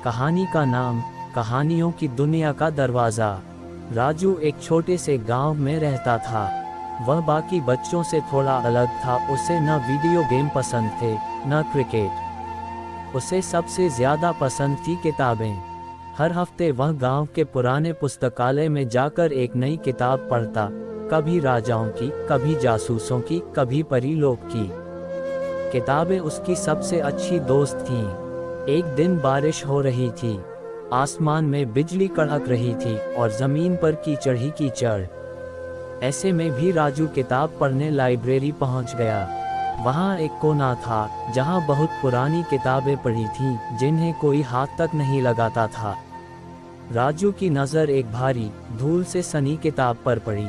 कहानी का नाम कहानियों की दुनिया का दरवाज़ा। राजू एक छोटे से गांव में रहता था। वह बाकी बच्चों से थोड़ा अलग था। उसे न वीडियो गेम पसंद थे न क्रिकेट। उसे सबसे ज़्यादा पसंद थी किताबें। हर हफ्ते वह गांव के पुराने पुस्तकालय में जाकर एक नई किताब पढ़ता, कभी राजाओं की, कभी जासूसों की, कभी परीलोक की। किताबें उसकी सबसे अच्छी दोस्त थीं। एक दिन बारिश हो रही थी, आसमान में बिजली कड़क रही थी और ज़मीन पर कीचड़ ही कीचड़। ऐसे में भी राजू किताब पढ़ने लाइब्रेरी पहुंच गया। वहां एक कोना था जहां बहुत पुरानी किताबें पड़ी थीं, जिन्हें कोई हाथ तक नहीं लगाता था। राजू की नज़र एक भारी, धूल से सनी किताब पर पड़ी।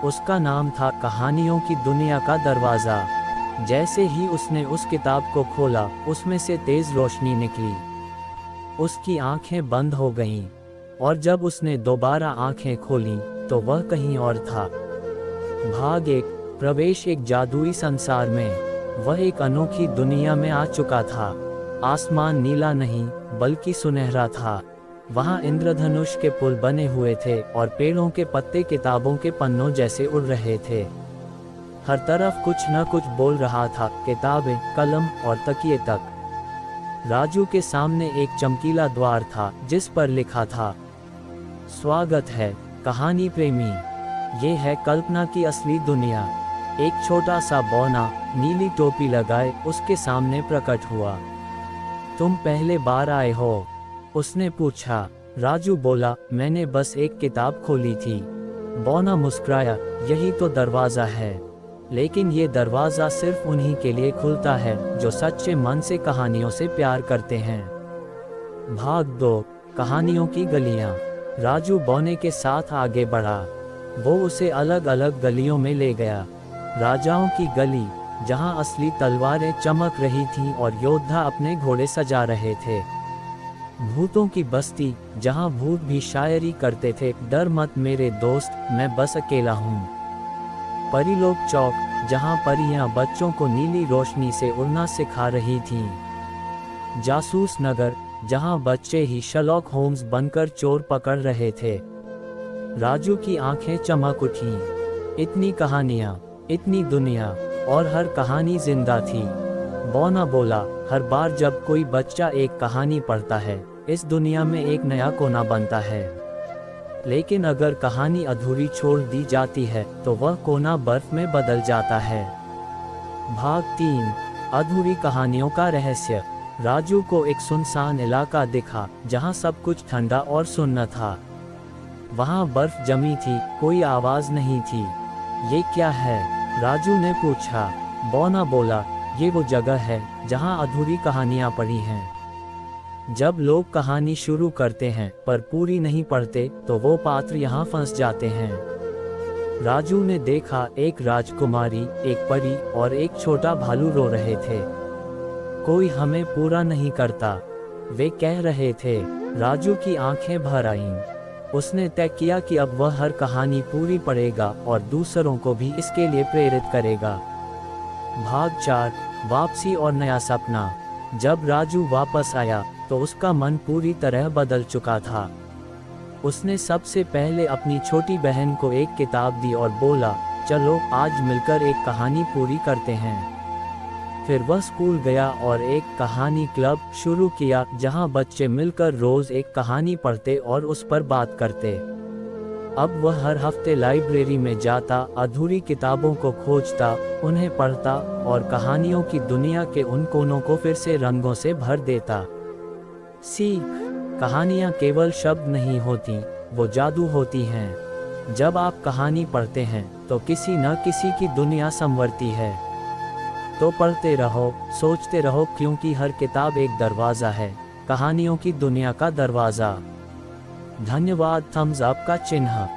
उसका नाम था कहानियों की दुनिया का दरवाज़ा। जैसे ही उसने उस किताब को खोला, उसमें से तेज रोशनी निकली। उसकी आंखें बंद हो गईं, और जब उसने दोबारा आंखें खोलीं, तो वह कहीं और था। भाग एक, प्रवेश एक जादुई संसार में। वह एक अनोखी दुनिया में आ चुका था। आसमान नीला नहीं, बल्कि सुनहरा था। वहाँ इंद्रधनुष के पुल बने हुए थे और पेड़ों के पत्ते किताबों के पन्नों जैसे उड़ रहे थे। हर तरफ कुछ न कुछ बोल रहा था, किताबें, कलम और तकिए तक। राजू के सामने एक चमकीला द्वार था जिस पर लिखा था, स्वागत है कहानी प्रेमी, ये है कल्पना की असली दुनिया। एक छोटा सा बौना, नीली टोपी लगाए, उसके सामने प्रकट हुआ। तुम पहले बार आए हो? उसने पूछा। राजू बोला, मैंने बस एक किताब खोली थी। बौना मुस्कुराया, यही तो दरवाज़ा है। लेकिन ये दरवाज़ा सिर्फ उन्हीं के लिए खुलता है जो सच्चे मन से कहानियों से प्यार करते हैं। भाग 2, कहानियों की गलियाँ। राजू बौने के साथ आगे बढ़ा। वो उसे अलग अलग गलियों में ले गया। राजाओं की गली, जहाँ असली तलवारें चमक रही थीं और योद्धा अपने घोड़े सजा रहे थे। भूतों की बस्ती, जहाँ भूत भी शायरी करते थे, डर मत मेरे दोस्त, मैं बस अकेला हूँ। परीलोक चौक, जहां परियां बच्चों को नीली रोशनी से उड़ना सिखा रही थीं। जासूस नगर, जहां बच्चे ही शर्लॉक होम्स बनकर चोर पकड़ रहे थे। राजू की आंखें चमक उठीं। इतनी कहानियां, इतनी दुनिया, और हर कहानी जिंदा थी। बौना बोला, हर बार जब कोई बच्चा एक कहानी पढ़ता है, इस दुनिया में एक नया कोना बनता है। लेकिन अगर कहानी अधूरी छोड़ दी जाती है, तो वह कोना बर्फ में बदल जाता है। भाग 3, अधूरी कहानियों का रहस्य। राजू को एक सुनसान इलाका दिखा, जहां सब कुछ ठंडा और सुन्न था। वहां बर्फ जमी थी, कोई आवाज नहीं थी। ये क्या है? राजू ने पूछा। बौना बोला, ये वो जगह है जहां अधूरी कहानियां पड़ी हैं। जब लोग कहानी शुरू करते हैं पर पूरी नहीं पढ़ते, तो वो पात्र यहाँ फंस जाते हैं। राजू ने देखा, एक राजकुमारी, एक परी और एक छोटा भालू रो रहे थे। कोई हमें पूरा नहीं करता, वे कह रहे थे। राजू की आंखें भर आईं। उसने तय किया कि अब वह हर कहानी पूरी पढ़ेगा और दूसरों को भी इसके लिए प्रेरित करेगा। भाग 4, वापसी और नया सपना। जब राजू वापस आया, तो उसका मन पूरी तरह बदल चुका था। उसने सबसे पहले अपनी छोटी बहन को एक किताब दी और बोला, चलो आज मिलकर एक कहानी पूरी करते हैं। फिर वह स्कूल गया और एक कहानी क्लब शुरू किया, जहां बच्चे मिलकर रोज एक कहानी पढ़ते और उस पर बात करते। अब वह हर हफ्ते लाइब्रेरी में जाता, अधूरी किताबों को खोजता, उन्हें पढ़ता और कहानियों की दुनिया के उन कोनों को फिर से रंगों से भर देता। सीख, कहानियाँ केवल शब्द नहीं होती, वो जादू होती हैं। जब आप कहानी पढ़ते हैं, तो किसी न किसी की दुनिया संवरती है। तो पढ़ते रहो, सोचते रहो, क्योंकि हर किताब एक दरवाज़ा है, कहानियों की दुनिया का दरवाज़ा। धन्यवाद। थम्स अप का चिन्ह।